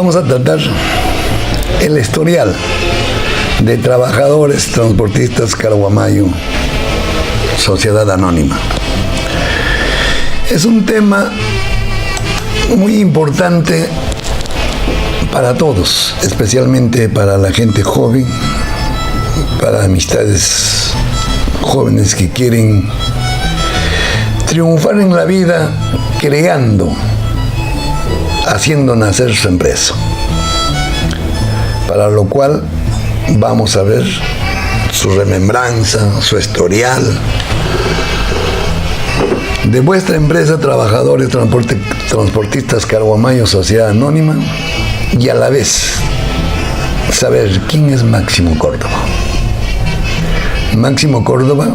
vamos a tratar el historial de trabajadores transportistas Carhuamayo, Sociedad Anónima. Es un tema muy importante para todos, especialmente para la gente joven, para amistades jóvenes que quieren triunfar en la vida creando, haciendo nacer su empresa. Para lo cual vamos a ver su remembranza, su historial de vuestra empresa Trabajadores Transportistas Carhuamayo Sociedad Anónima, y a la vez saber quién es Máximo Córdoba. Máximo Córdoba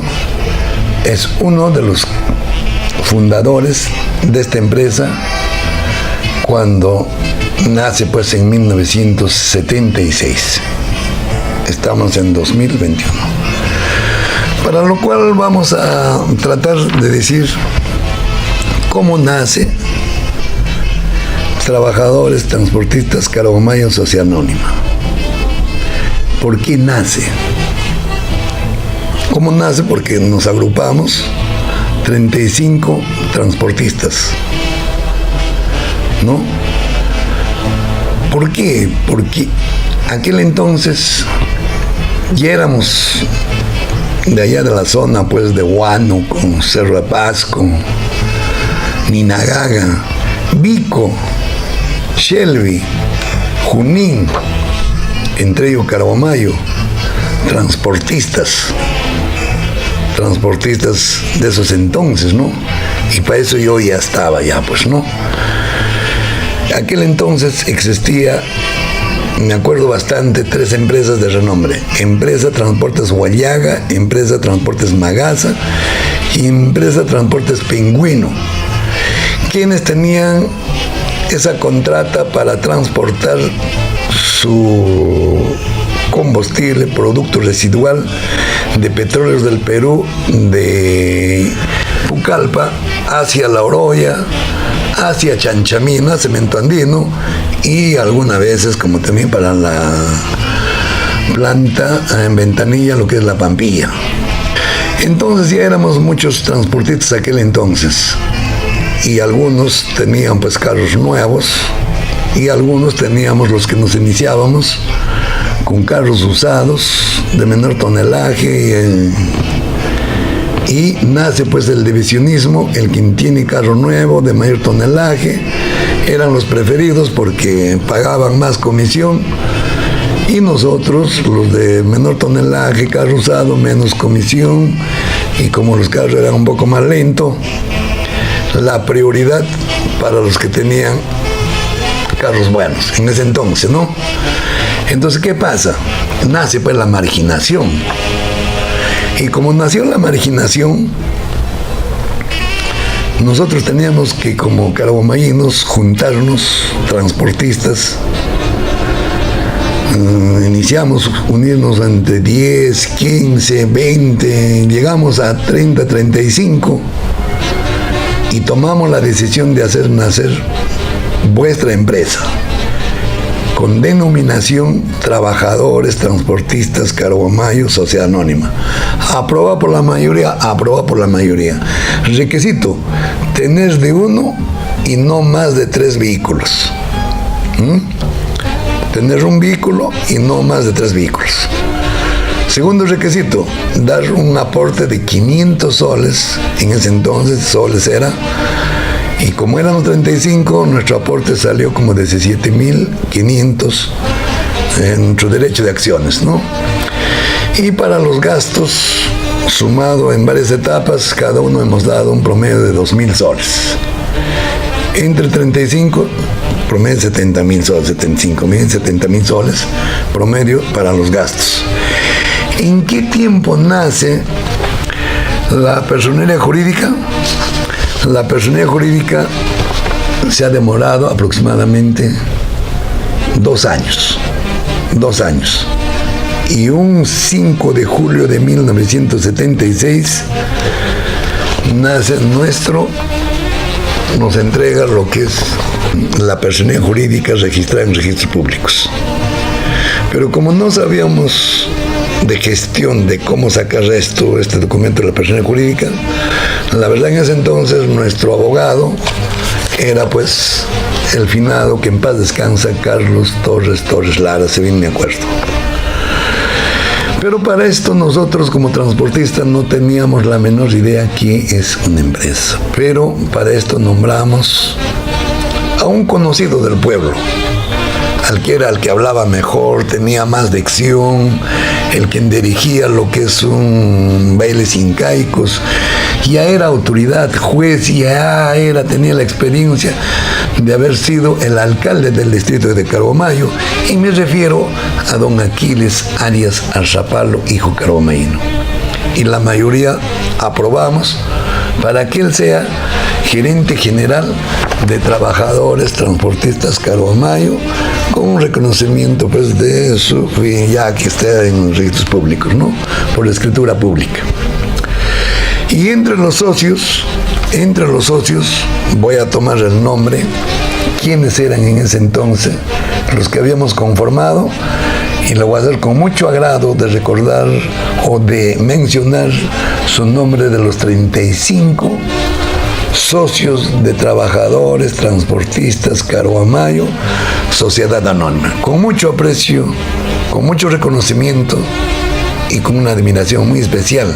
es uno de los fundadores de esta empresa cuando nace pues en 1976. Estamos en 2021. Para lo cual vamos a tratar de decir cómo nace Trabajadores Transportistas Carhuamayo Sociedad Anónima. ¿Por qué nace? ¿Cómo nace? Porque nos agrupamos 35 transportistas, ¿no? ¿Por qué? Porque aquel entonces ya éramos de allá de la zona, pues, de Huánuco, Cerro de Pasco, Ninagaga, Vico, Shelby, Junín, entre ellos Carhuamayo, transportistas de esos entonces, ¿no? Y para eso yo ya estaba, pues, ¿no? Aquel entonces existía, me acuerdo bastante, 3 empresas de renombre: Empresa Transportes Huallaga, Empresa Transportes Magasa y Empresa Transportes Pingüino, quienes tenían esa contrata para transportar su combustible, producto residual de Petróleos del Perú, de Pucallpa hacia La Oroya, hacia Chanchamina, Cemento Andino, y algunas veces como también para la planta en Ventanilla, lo que es la Pampilla. Entonces ya éramos muchos transportistas aquel entonces, y algunos tenían pues carros nuevos, y algunos teníamos, los que nos iniciábamos, con carros usados de menor tonelaje, y nace pues el divisionismo. El quien tiene carro nuevo de mayor tonelaje eran los preferidos porque pagaban más comisión, y nosotros, los de menor tonelaje, carro usado, menos comisión, y como los carros eran un poco más lentos, la prioridad para los que tenían carros buenos en ese entonces, ¿no? Entonces, ¿qué pasa? Nace pues la marginación. Y como nació la marginación, nosotros teníamos que, como carhuamayinos, juntarnos, transportistas. Iniciamos unirnos entre 10, 15, 20, llegamos a 30, 35, y tomamos la decisión de hacer nacer vuestra empresa, con denominación Trabajadores Transportistas Carhuamayo Sociedad Anónima. Aprobada por la mayoría. Requisito: tener de uno y no más de 3 vehículos. Tener un vehículo y no más de 3 vehículos. Segundo requisito: dar un aporte de 500 soles. En ese entonces soles era, y como éramos 35, nuestro aporte salió como de 17.500 en nuestro derecho de acciones, ¿no? Y para los gastos, sumado en varias etapas, cada uno hemos dado un promedio de 2.000 soles. Entre 35, promedio 70.000 soles, 75.000, 70.000 soles, promedio para los gastos. ¿En qué tiempo nace la personería jurídica? La personería jurídica se ha demorado aproximadamente 2 años. 2 años. Y un 5 de julio de 1976 nace nos entrega lo que es la personería jurídica registrada en registros públicos. Pero como no sabíamos de gestión, de cómo sacar este documento de la personería jurídica, la verdad en ese entonces nuestro abogado era pues el finado, que en paz descansa, Carlos Torres Lara, si bien me acuerdo. Pero para esto nosotros como transportistas no teníamos la menor idea que es una empresa. Pero para esto nombramos a un conocido del pueblo, al que hablaba mejor, tenía más dicción, el que dirigía lo que es un bailes incaicos, ya era autoridad, juez, tenía la experiencia de haber sido el alcalde del distrito de Carbomayo, y me refiero a don Aquiles Arias Arzapalo, hijo carbomayino. Y la mayoría aprobamos para que él sea gerente general de trabajadores transportistas Carbomayo, con un reconocimiento pues de su, ya que está en los registros públicos, ¿no? Por la escritura pública. Y entre los socios, voy a tomar el nombre, quiénes eran en ese entonces los que habíamos conformado, y lo voy a hacer con mucho agrado de recordar o de mencionar su nombre de los 35 socios de trabajadores transportistas Carbomayo, Sociedad Anónima, con mucho aprecio, con mucho reconocimiento y con una admiración muy especial,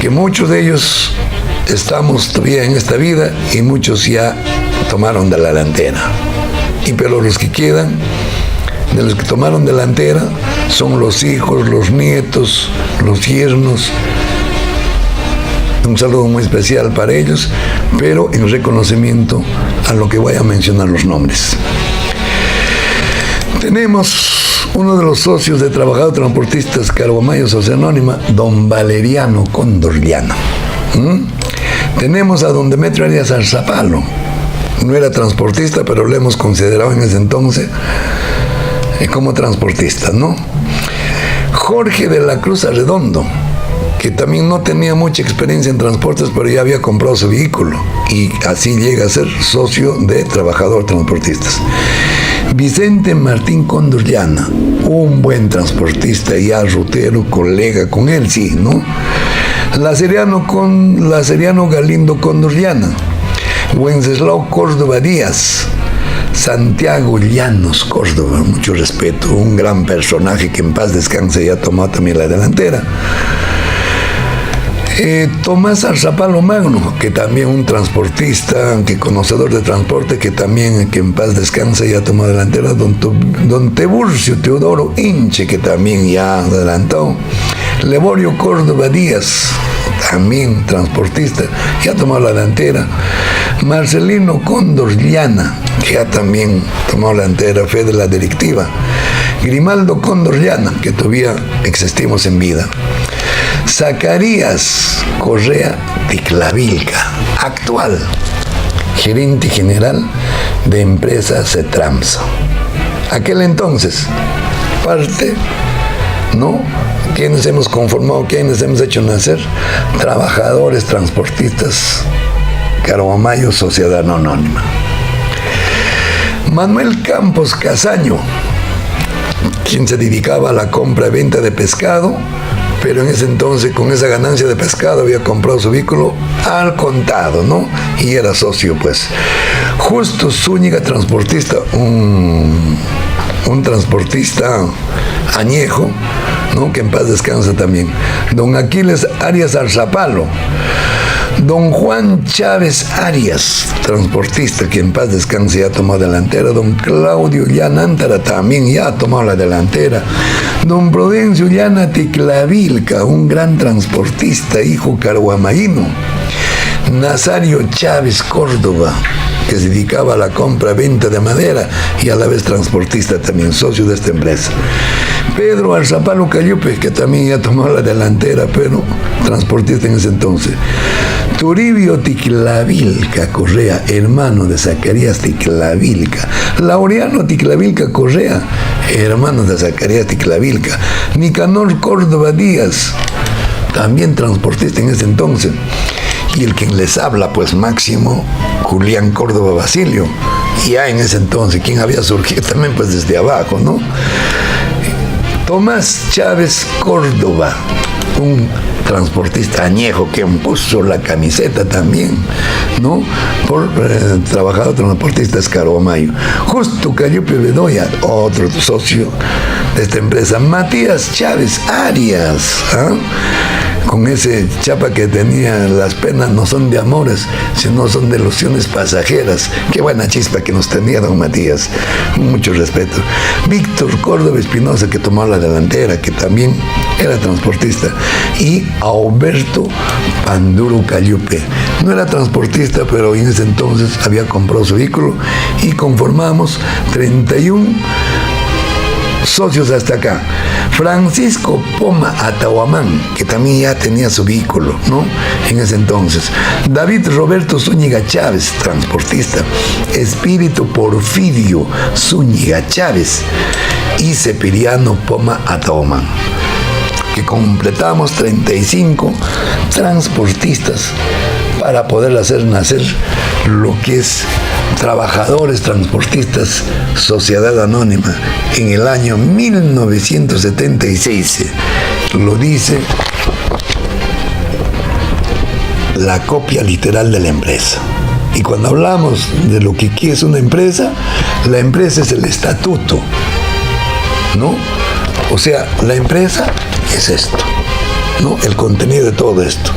que muchos de ellos estamos todavía en esta vida y muchos ya tomaron de la delantera. Pero los que quedan, de los que tomaron delantera, son los hijos, los nietos, los yernos. Un saludo muy especial para ellos, pero en reconocimiento a lo que voy a mencionar los nombres. Tenemos uno de los socios de Trabajadores Transportistas Carbomayo Sociedad Anónima, don Valeriano Cóndor Llana. Tenemos a don Demetrio Arias Arzapalo. No era transportista, pero lo hemos considerado en ese entonces como transportista, ¿no? Jorge de la Cruz Arredondo, que también no tenía mucha experiencia en transportes, pero ya había comprado su vehículo, y así llega a ser socio de Trabajadores Transportistas. Vicente Martín Cóndor Llana, un buen transportista, ya rutero, colega con él, sí, ¿no? Laceriano Galindo Cóndor Llana, Wenceslao Córdoba Díaz, Santiago Llanos Córdoba, mucho respeto, un gran personaje que en paz descanse, ya tomó también la delantera. Tomás Arzapalo Magno, que también un transportista, que conocedor de transporte, que también, que en paz descanse, ya tomó delantera. Don Tiburcio Teodoro Inche, que también ya adelantó. Leborio Córdoba Díaz, también transportista, ya tomó la delantera. Marcelino Cóndor Llana, que ya también tomó la delantera, fue de la directiva. Grimaldo Cóndor Llana, que todavía existimos en vida. Zacarías Correa Ticlavilca, actual gerente general de empresa Cetramsa. Aquel entonces, parte, ¿no? ¿Quiénes hemos conformado? ¿Quiénes hemos hecho nacer? Trabajadores transportistas Carbomayo Sociedad Anónima. Manuel Campos Casaño, quien se dedicaba a la compra y venta de pescado, pero en ese entonces con esa ganancia de pescado había comprado su vehículo al contado, ¿no? Y era socio, pues. Justo Zúñiga, transportista, un transportista añejo, ¿no? Que en paz descansa también. Don Aquiles Arias Arzapalo. Don Juan Chávez Arias, transportista, que en paz descanse, ya tomó delantera. Don Claudio Llana Antara también ya ha tomado la delantera. Don Prudencio Llana Ticlavilca, un gran transportista, hijo carguamayino. Nazario Chávez Córdoba, que se dedicaba a la compra-venta de madera y a la vez transportista, también socio de esta empresa. Pedro Arzapalo Cayupe, que también ya tomó la delantera, pero transportista en ese entonces. Toribio Ticlavilca Correa, hermano de Zacarías Ticlavilca. Laureano Ticlavilca Correa, hermano de Zacarías Ticlavilca. Nicanor Córdoba Díaz, también transportista en ese entonces. y el quien les habla, pues Máximo Julián Córdoba Basilio. Y ya en ese entonces, quien había surgido también pues desde abajo, ¿no? Tomás Chávez Córdoba, un transportista añejo que puso la camiseta también, ¿no? Por trabajador transportista Escaromayo. Justo Calliope Bedoya, otro socio de esta empresa. Matías Chávez Arias, con ese chapa que tenía: las penas no son de amores, sino son de ilusiones pasajeras. Qué buena chispa que nos tenía don Matías, mucho respeto. Víctor Córdoba Espinosa, que tomó la delantera, que también era transportista, y Alberto Panduro Calliope. No era transportista, pero en ese entonces había comprado su vehículo y conformamos 31 socios hasta acá. Francisco Poma Atahuamán, que también ya tenía su vehículo, ¿no? En ese entonces. David Roberto Zúñiga Chávez, transportista. Espíritu Porfirio Zúñiga Chávez y Cepiriano Poma Atahuamán, que completamos 35 transportistas para poder hacer nacer lo que es Trabajadores Transportistas Sociedad Anónima en el año 1976. Lo dice la copia literal de la empresa. Y cuando hablamos de lo que es una empresa, la empresa es el estatuto, ¿no? O sea, la empresa es esto, ¿no? El contenido de todo esto.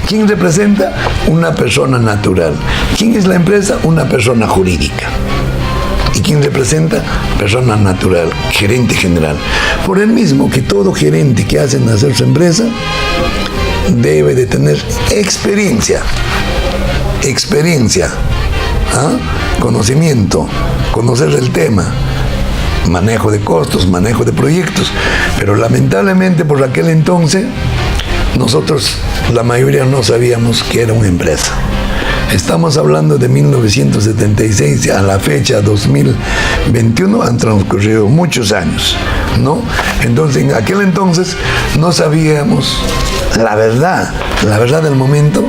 ¿Quién representa? Una persona natural. ¿Quién es la empresa? Una persona jurídica. ¿Y quién representa? Persona natural, gerente general. Por el mismo que todo gerente que hace nacer su empresa debe de tener experiencia, conocimiento, conocer el tema, manejo de costos, manejo de proyectos. Pero lamentablemente por aquel entonces nosotros, la mayoría, no sabíamos que era una empresa. Estamos hablando de 1976 a la fecha 2021, han transcurrido muchos años, ¿no? Entonces, en aquel entonces no sabíamos la verdad del momento,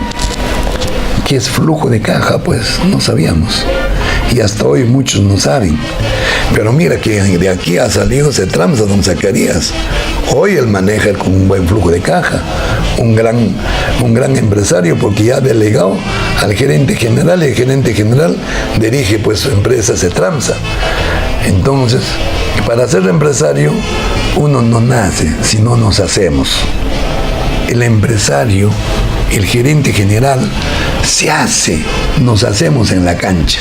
que es flujo de caja, pues no sabíamos. Y hasta hoy muchos no saben. Pero mira que de aquí ha salido Cetramsa, don Zacarías. Hoy él maneja con un buen flujo de caja, un gran empresario, porque ya ha delegado al gerente general, y el gerente general dirige pues su empresa Cetramsa. Entonces, para ser empresario, uno no nace, sino nos hacemos. El empresario, el gerente general, se hace, nos hacemos en la cancha.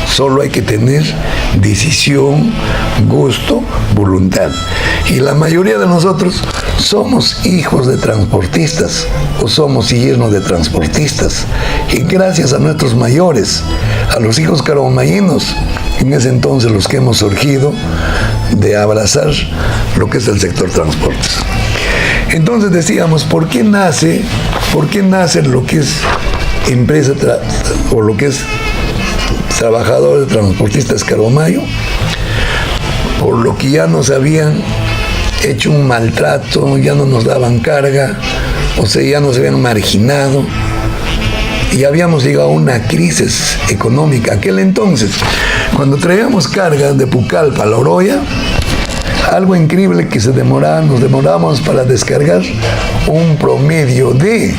Solo hay que tener decisión, gusto, voluntad. Y la mayoría de nosotros somos hijos de transportistas o somos yernos de transportistas. Y gracias a nuestros mayores, a los hijos caromayinos, en ese entonces los que hemos surgido, de abrazar lo que es el sector transportes. Entonces decíamos, ¿por qué nace lo que es empresa o lo que es Trabajadores Transportistas Caromayo? Por lo que ya nos habían hecho un maltrato, ya no nos daban carga, o sea, ya nos habían marginado y habíamos llegado a una crisis económica. Aquel entonces, cuando traíamos carga de Pucallpa a La Oroya, algo increíble que nos demorábamos para descargar un promedio de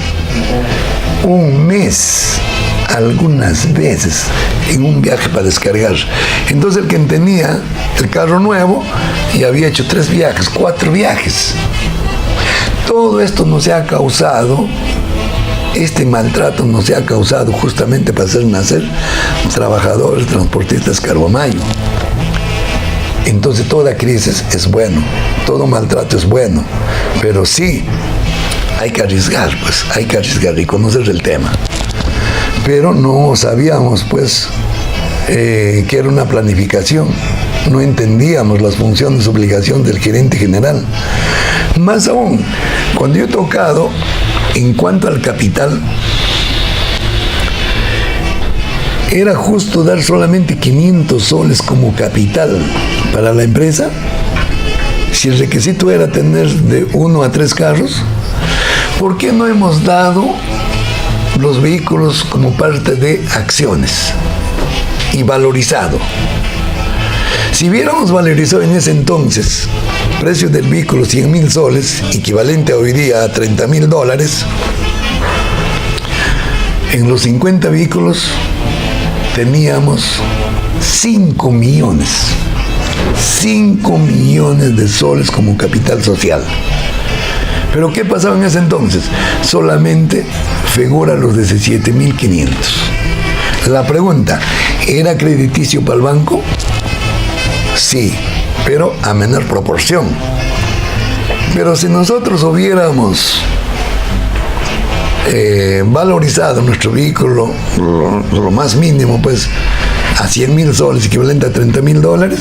un mes, algunas veces, en un viaje para descargar. Entonces el que tenía el carro nuevo y había hecho 3 viajes, 4 viajes. Todo esto nos ha causado, este maltrato nos ha causado justamente para hacer nacer Trabajadores Transportistas Caromayo. Entonces toda crisis es bueno, todo maltrato es bueno, pero sí hay que arriesgar, pues, hay que arriesgar y conocer el tema. Pero no sabíamos, pues, que era una planificación. No entendíamos las funciones, obligaciones del gerente general. Más aún, cuando yo he tocado, en cuanto al capital, era justo dar solamente 500 soles como capital para la empresa. Si el requisito era tener de 1 a 3 carros, ¿por qué no hemos dado los vehículos como parte de acciones y valorizado. Si hubiéramos valorizado en ese entonces precio del vehículo 100.000 soles, equivalente a hoy día a $30.000, en los 50 vehículos teníamos 5 millones de soles como capital social. Pero ¿qué pasaba en ese entonces? Solamente figura los 17.500. La pregunta, ¿era crediticio para el banco? Sí, pero a menor proporción. Pero si nosotros hubiéramos valorizado nuestro vehículo lo más mínimo, pues a 100.000 soles, equivalente a $30.000,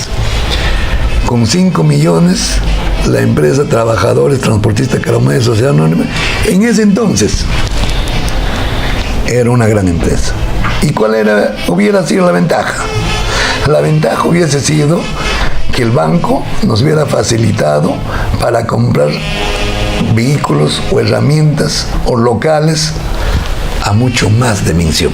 con 5 millones, la empresa Trabajadores Transportistas Carhuamayo Sociedad Anónima, en ese entonces, era una gran empresa. ¿Y cuál hubiera sido la ventaja? La ventaja hubiese sido que el banco nos hubiera facilitado para comprar vehículos o herramientas o locales a mucho más dimensión.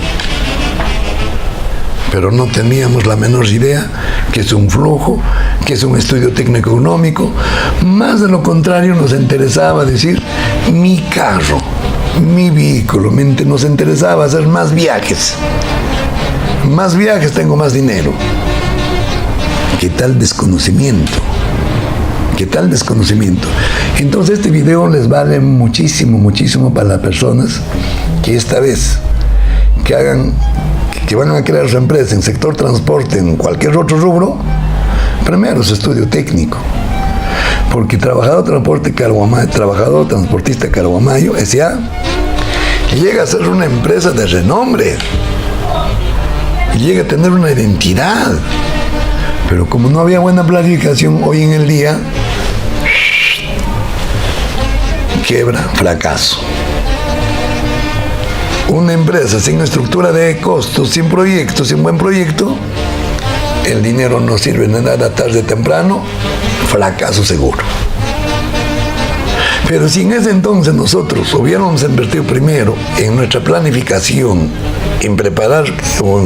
Pero no teníamos la menor idea que es un flujo, que es un estudio técnico-económico. Más de lo contrario, nos interesaba decir, mi carro, mi vehículo. Nos interesaba hacer más viajes. Más viajes, tengo más dinero. ¿Qué tal desconocimiento? ¿Qué tal desconocimiento? Entonces este video les vale muchísimo, muchísimo para las personas que esta vez que van a crear su empresa en sector transporte, en cualquier otro rubro. Primero su estudio técnico, porque Trabajador Transportista Carhuamayo S.A. llega a ser una empresa de renombre, llega a tener una identidad, pero como no había buena planificación hoy en el día, quiebra, fracaso. Una empresa sin estructura de costos, sin proyecto, sin buen proyecto, el dinero no sirve de nada tarde o temprano, fracaso seguro. Pero si en ese entonces nosotros hubiéramos invertido primero en nuestra planificación, en preparar o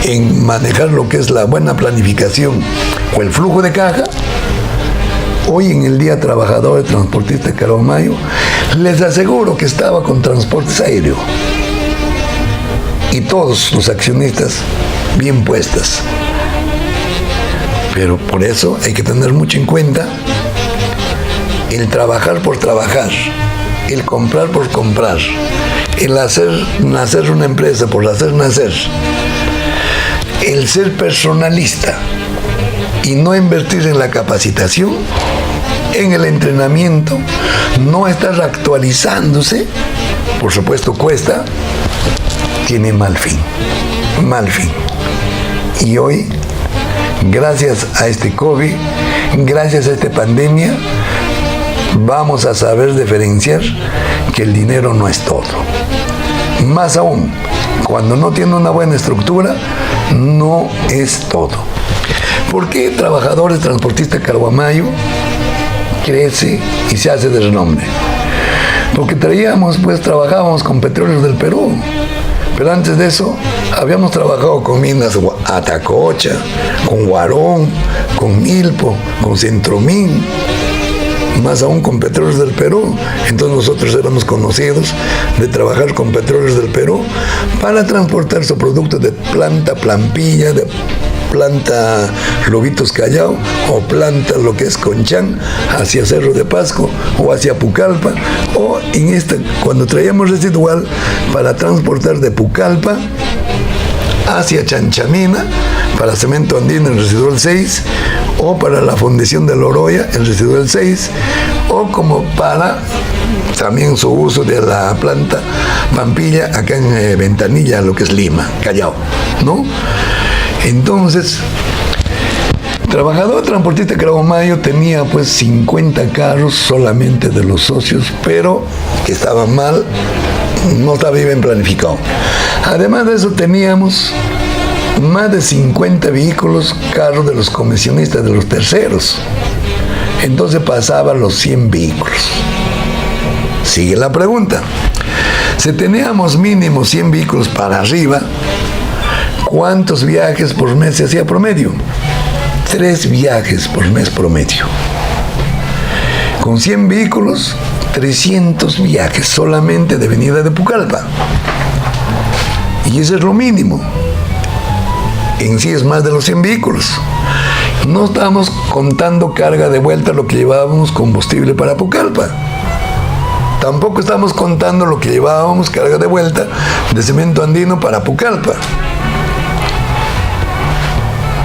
en manejar lo que es la buena planificación o el flujo de caja, hoy en el día Trabajadores Transportistas Carhuamayo, les aseguro que estaba con transportes aéreos y todos los accionistas bien puestas. Pero por eso hay que tener mucho en cuenta el trabajar por trabajar, el comprar por comprar, el hacer nacer una empresa por hacer nacer, el ser personalista y no invertir en la capacitación, en el entrenamiento, no estar actualizándose, por supuesto cuesta, tiene mal fin. Y hoy, gracias a este COVID, gracias a esta pandemia, vamos a saber diferenciar que el dinero no es todo. Más aún, cuando no tiene una buena estructura, no es todo. ¿Por qué Trabajadores Transportistas Carhuamayo crece y se hace de renombre? Porque trabajábamos con Petróleos del Perú, pero antes de eso habíamos trabajado con minas Atacocha, con Huarón, con Milpo, con Centromín, más aún con Petróleos del Perú. Entonces nosotros éramos conocidos de trabajar con Petróleos del Perú para transportar su producto de planta Plampilla, de planta Lobitos Callao o planta lo que es Conchán hacia Cerro de Pasco o hacia Pucallpa, o cuando traíamos residual para transportar de Pucallpa hacia Chanchamina para Cemento Andino el residual 6, o para la fundición de Loroya el residual 6, o como para también su uso de la planta Pampilla acá en Ventanilla, lo que es Lima, Callao, ¿no? Entonces, Trabajador Transportista Carhuamayo tenía pues 50 carros solamente de los socios, pero que estaban mal, no estaba bien planificado. Además de eso teníamos más de 50 vehículos, carros de los comisionistas, de los terceros. Entonces pasaban los 100 vehículos. Sigue la pregunta. Si teníamos mínimo 100 vehículos para arriba, ¿cuántos viajes por mes se hacía promedio? 3 viajes por mes promedio. Con 100 vehículos, 300 viajes solamente de venida de Pucallpa. Y eso es lo mínimo. En sí es más de los 100 vehículos. No estamos contando carga de vuelta, lo que llevábamos combustible para Pucallpa. Tampoco estamos contando lo que llevábamos carga de vuelta de cemento andino para Pucallpa.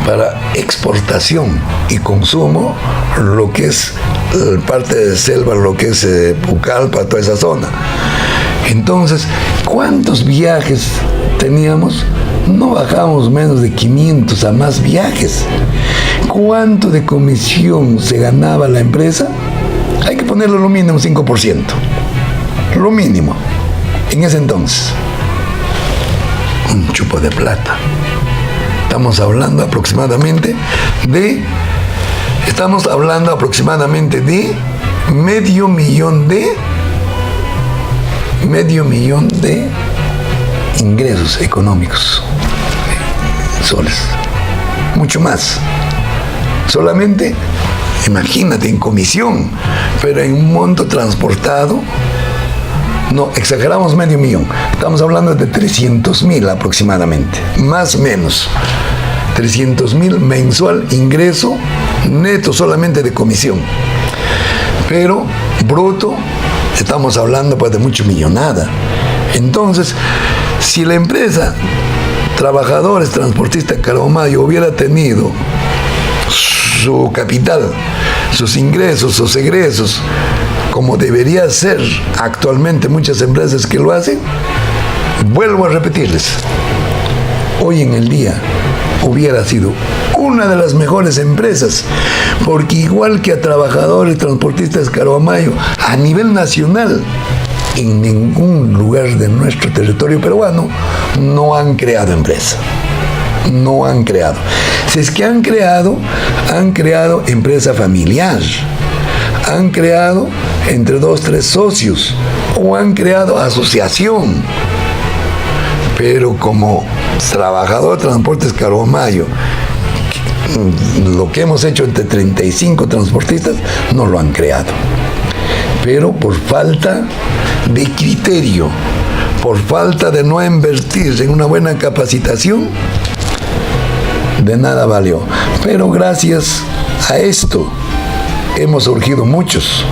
Para exportación y consumo, lo que es parte de selva, lo que es Pucallpa, toda esa zona. Entonces, ¿cuántos viajes teníamos? No bajamos menos de 500 a más viajes. ¿Cuánto de comisión se ganaba la empresa? Hay que ponerlo lo mínimo 5%. Lo mínimo. En ese entonces. Un chupo de plata. Estamos hablando aproximadamente de medio millón de ingresos económicos, soles, mucho más. Solamente, imagínate, en comisión, pero en un monto transportado, no, exageramos medio millón. Estamos hablando de 300,000 aproximadamente, más o menos. 300,000 mensual ingreso neto solamente de comisión. Pero bruto, estamos hablando pues de mucho millonada. Entonces, si la empresa Trabajadores Transportistas Caravaggio hubiera tenido su capital, sus ingresos, sus egresos, como debería ser actualmente muchas empresas que lo hacen, vuelvo a repetirles, hoy en el día hubiera sido una de las mejores empresas, porque igual que a Trabajadores Transportistas Caravaggio, a nivel nacional, en ningún lugar de nuestro territorio peruano no han creado empresa. No han creado. Si es que han creado empresa familiar. Han creado entre 2, 3 socios. O han creado asociación. Pero como Trabajador de Transportes Caravaggio, lo que hemos hecho entre 35 transportistas, no lo han creado. Pero por falta de criterio, por falta de no invertir en una buena capacitación, de nada valió. Pero gracias a esto hemos surgido muchos.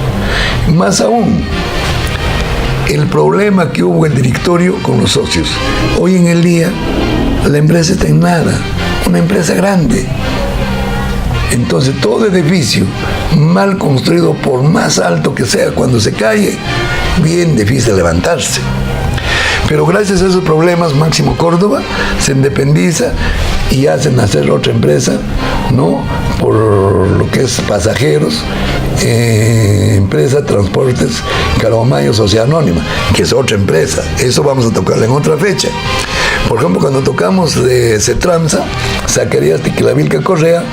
Más aún, el problema que hubo en el directorio con los socios. Hoy en el día, la empresa está en nada, una empresa grande. Entonces todo edificio mal construido, por más alto que sea, cuando se cae, bien difícil levantarse. Pero gracias a esos problemas, Máximo Córdoba se independiza y hace nacer otra empresa, ¿no? Por lo que es pasajeros, empresa Transportes Caravaggio Sociedad Anónima, que es otra empresa. Eso vamos a tocarla en otra fecha. Por ejemplo, cuando tocamos de Cetramsa, Zacarías Tiquilavilca Correa,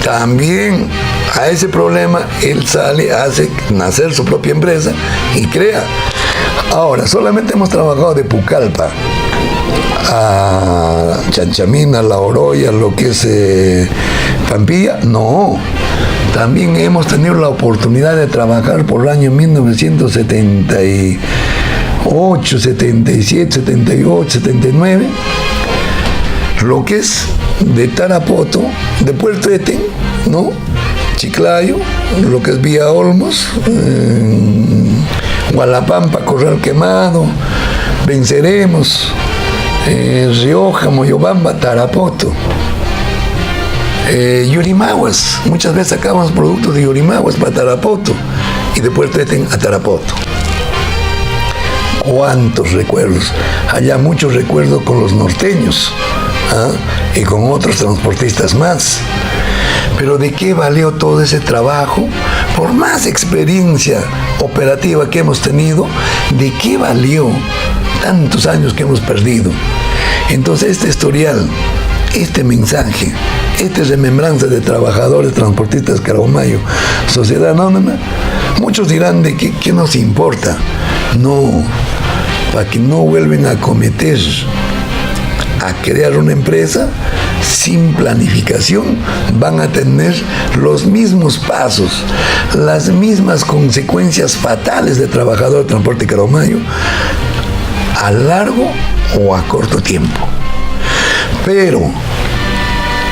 también a ese problema él sale, hace nacer su propia empresa y crea. Ahora, solamente hemos trabajado de Pucallpa a Chanchamina, La Oroya, lo que es Pampilla, no. También hemos tenido la oportunidad de trabajar por el año 1978, 77, 78, 79, lo que es de Tarapoto, de Puerto Eten, ¿no? Chiclayo, lo que es Vía Olmos, Hualapampa, Corral Quemado, Venceremos, Rioja, Moyobamba, Tarapoto, Yurimaguas. Muchas veces sacamos productos de Yurimaguas para Tarapoto y de Puerto Eten a Tarapoto. ¿Cuántos recuerdos? Allá muchos recuerdos con los norteños, y con otros transportistas más. Pero ¿de qué valió todo ese trabajo? Por más experiencia operativa que hemos tenido, ¿de qué valió tantos años que hemos perdido? Entonces este historial, este mensaje, esta remembranza de Trabajadores Transportistas Caravaggio Sociedad Anónima, muchos dirán de qué nos importa. No, para que no vuelvan a cometer, a crear una empresa sin planificación, van a tener los mismos pasos, las mismas consecuencias fatales de trabajador de transporte Caromayo a largo o a corto tiempo. Pero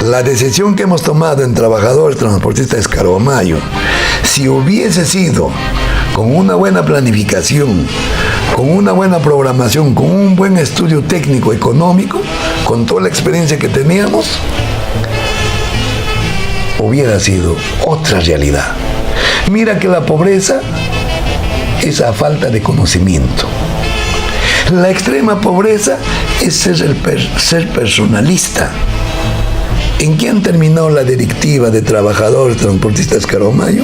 la decisión que hemos tomado en Trabajadores Transportistas Caromayo, si hubiese sido con una buena planificación, con una buena programación, con un buen estudio técnico económico, con toda la experiencia que teníamos, hubiera sido otra realidad. Mira que la pobreza es la falta de conocimiento. La extrema pobreza es ser personalista. ¿En qué han terminado la directiva de Trabajadores Transportistas Caromayo?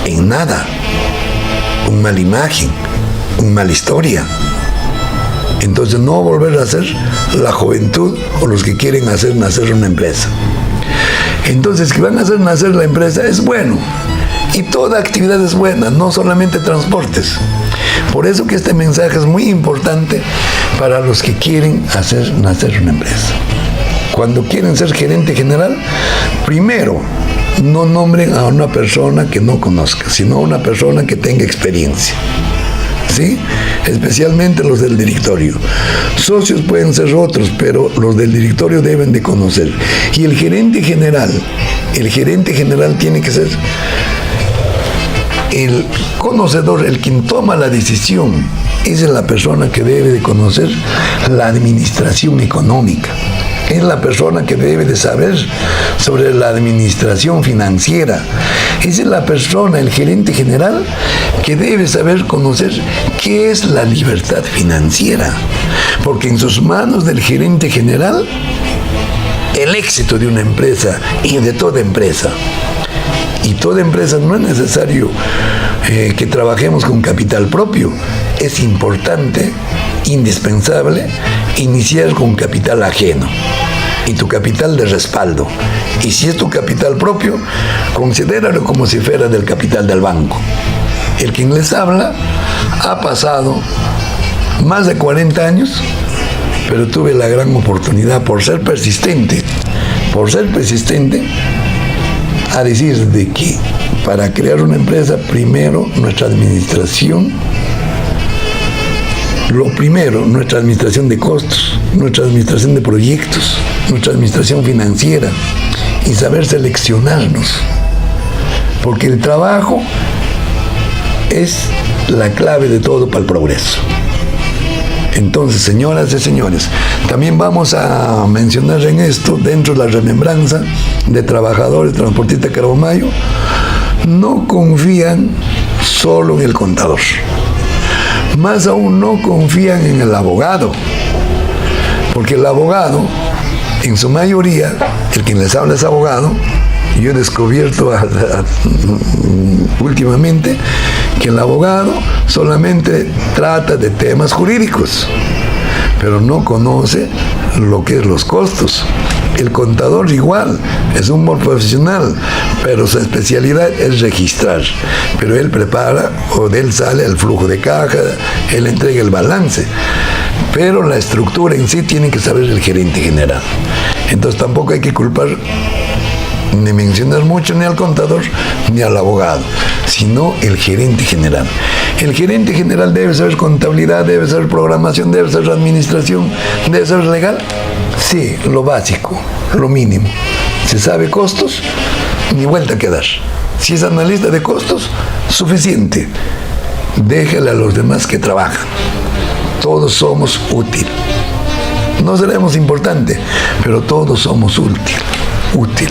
En nada. Una mala imagen, una mala historia. Entonces no volver a ser la juventud o los que quieren hacer nacer una empresa. Entonces que van a hacer nacer la empresa es bueno. Y toda actividad es buena, no solamente transportes. Por eso que este mensaje es muy importante para los que quieren hacer nacer una empresa. Cuando quieren ser gerente general, primero, no nombren a una persona que no conozca, sino a una persona que tenga experiencia. ¿Sí? Especialmente los del directorio. Socios pueden ser otros, pero los del directorio deben de conocer. Y el gerente general tiene que ser el conocedor, el quien toma la decisión. Esa es la persona que debe de conocer la administración económica. Es la persona que debe de saber sobre la administración financiera. Esa es la persona, el gerente general, que debe saber conocer qué es la libertad financiera. Porque en sus manos del gerente general, el éxito de una empresa y de toda empresa. Y toda empresa no es necesario que trabajemos con capital propio. Es importante, indispensable, iniciar con capital ajeno y tu capital de respaldo. Y si es tu capital propio, considéralo como si fuera del capital del banco. El quien les habla ha pasado más de 40 años, pero tuve la gran oportunidad por ser persistente, a decir de que para crear una empresa, primero nuestra administración, nuestra administración de costos, nuestra administración de proyectos, nuestra administración financiera y saber seleccionarnos. Porque el trabajo es la clave de todo para el progreso. Entonces, señoras y señores, también vamos a mencionar en esto, dentro de la remembranza de Trabajadores Transportistas Caromayo, no confían solo en el contador. Más aún no confían en el abogado, porque el abogado, en su mayoría, el quien les habla es abogado. Yo he descubierto últimamente que el abogado solamente trata de temas jurídicos, pero no conoce lo que es los costos. El contador igual, es un buen profesional, pero su especialidad es registrar. Pero él prepara, o de él sale el flujo de caja, él entrega el balance. Pero la estructura en sí tiene que saber el gerente general. Entonces tampoco hay que culpar ni mencionar mucho ni al contador ni al abogado, sino el gerente general. El gerente general debe saber contabilidad, debe saber programación, debe saber administración, debe saber legal. Sí, lo básico, lo mínimo. Si sabe costos, ni vuelta que dar. Si es analista de costos, suficiente. Déjale a los demás que trabajan. Todos somos útiles. No seremos importantes, pero todos somos útil.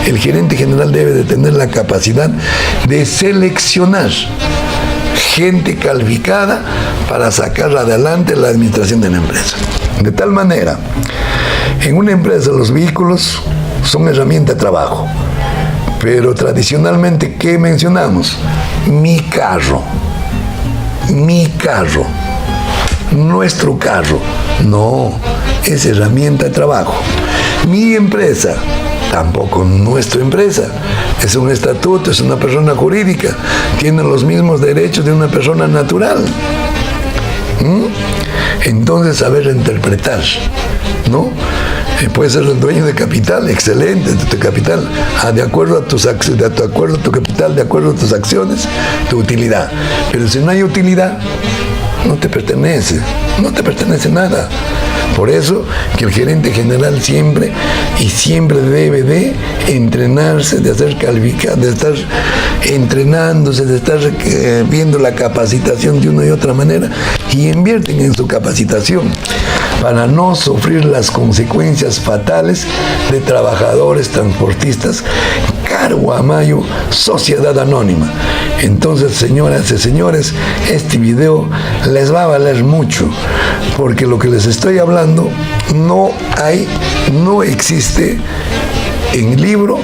El gerente general debe de tener la capacidad de seleccionar gente calificada para sacar adelante la administración de la empresa. De tal manera, en una empresa los vehículos son herramienta de trabajo, pero tradicionalmente, ¿qué mencionamos? Mi carro, nuestro carro. No, es herramienta de trabajo. Mi empresa, tampoco nuestra empresa. Es un estatuto, es una persona jurídica. Tiene los mismos derechos de una persona natural. Entonces, saber interpretar, ¿no? Puedes ser el dueño de capital, excelente, de tu capital, de acuerdo a tus acciones, de acuerdo a tu capital, de acuerdo a tus acciones, tu utilidad. Pero si no hay utilidad, no te pertenece nada. Por eso que el gerente general siempre debe de entrenarse, de hacer calificar, de estar entrenándose, de estar viendo la capacitación de una y otra manera, y invierten en su capacitación para no sufrir las consecuencias fatales de trabajadores transportistas, Caruamayo, Sociedad Anónima. Entonces, señoras y señores, este video les va a valer mucho, porque lo que les estoy hablando no existe en libro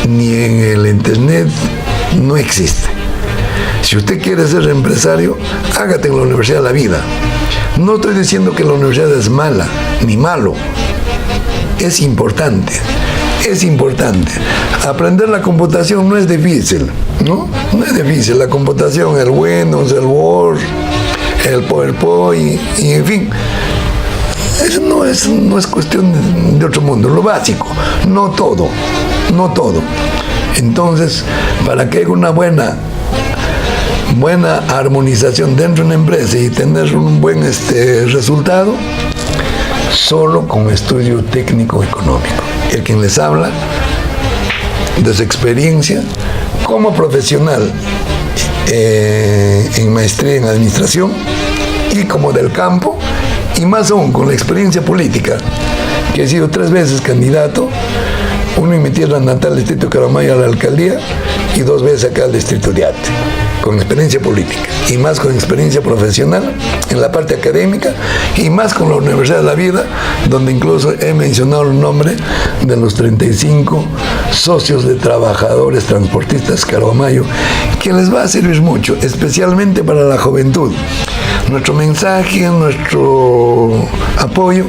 ni en el internet, no existe. Si usted quiere ser empresario, hágate en la Universidad de la Vida. No estoy diciendo que la universidad es mala ni malo, es importante. Aprender la computación no es difícil, ¿no? No es difícil. La computación, el Windows, el Word, el PowerPoint, y en fin. Eso no es cuestión de otro mundo, lo básico, no todo. Entonces, para que haya una buena armonización dentro de una empresa y tener un buen resultado, solo con estudio técnico económico. El quien les habla de su experiencia como profesional en maestría en administración y como del campo, y más aún con la experiencia política, que he sido 3 veces candidato, uno en mi tierra natal, el distrito de Caruamayo, a la alcaldía, y 2 veces acá al distrito de Ate, con experiencia política, y más con experiencia profesional en la parte académica, y más con la Universidad de la Vida, donde incluso he mencionado el nombre de los 35 socios de trabajadores transportistas Caruamayo, que les va a servir mucho, especialmente para la juventud. Nuestro mensaje, nuestro apoyo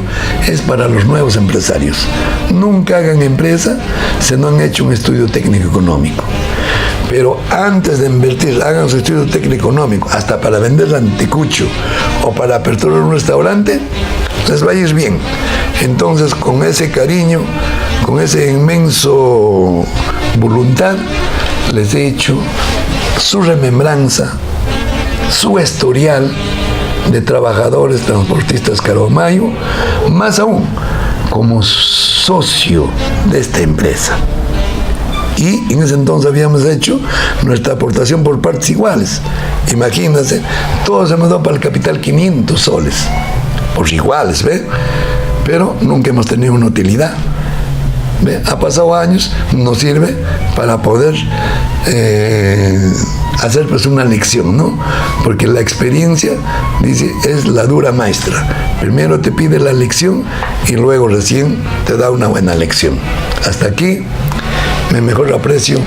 es para los nuevos empresarios. Nunca hagan empresa si no han hecho un estudio técnico económico. Pero antes de invertir, hagan su estudio técnico económico, hasta para vender anticucho o para aperturar un restaurante, les va a ir bien. Entonces, con ese cariño, con ese inmenso voluntad, les he hecho su remembranza, su historial de trabajadores transportistas Caruamayo, más aún como socio de esta empresa. Y en ese entonces habíamos hecho nuestra aportación por partes iguales. Imagínense, todos hemos dado para el capital 500 soles, por iguales, ¿ve? Pero nunca hemos tenido una utilidad. ¿Ve? Ha pasado años, nos sirve para poder hacer pues una lección, ¿no? Porque la experiencia, dice, es la dura maestra. Primero te pide la lección y luego recién te da una buena lección. Hasta aquí mi mejor aprecio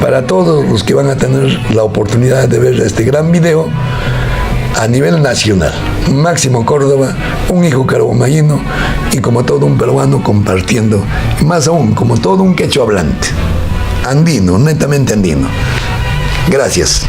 para todos los que van a tener la oportunidad de ver este gran video a nivel nacional. Máximo Córdoba, un hijo caruamayino y como todo un peruano compartiendo, y más aún como todo un quechua hablante, andino, netamente andino. Gracias.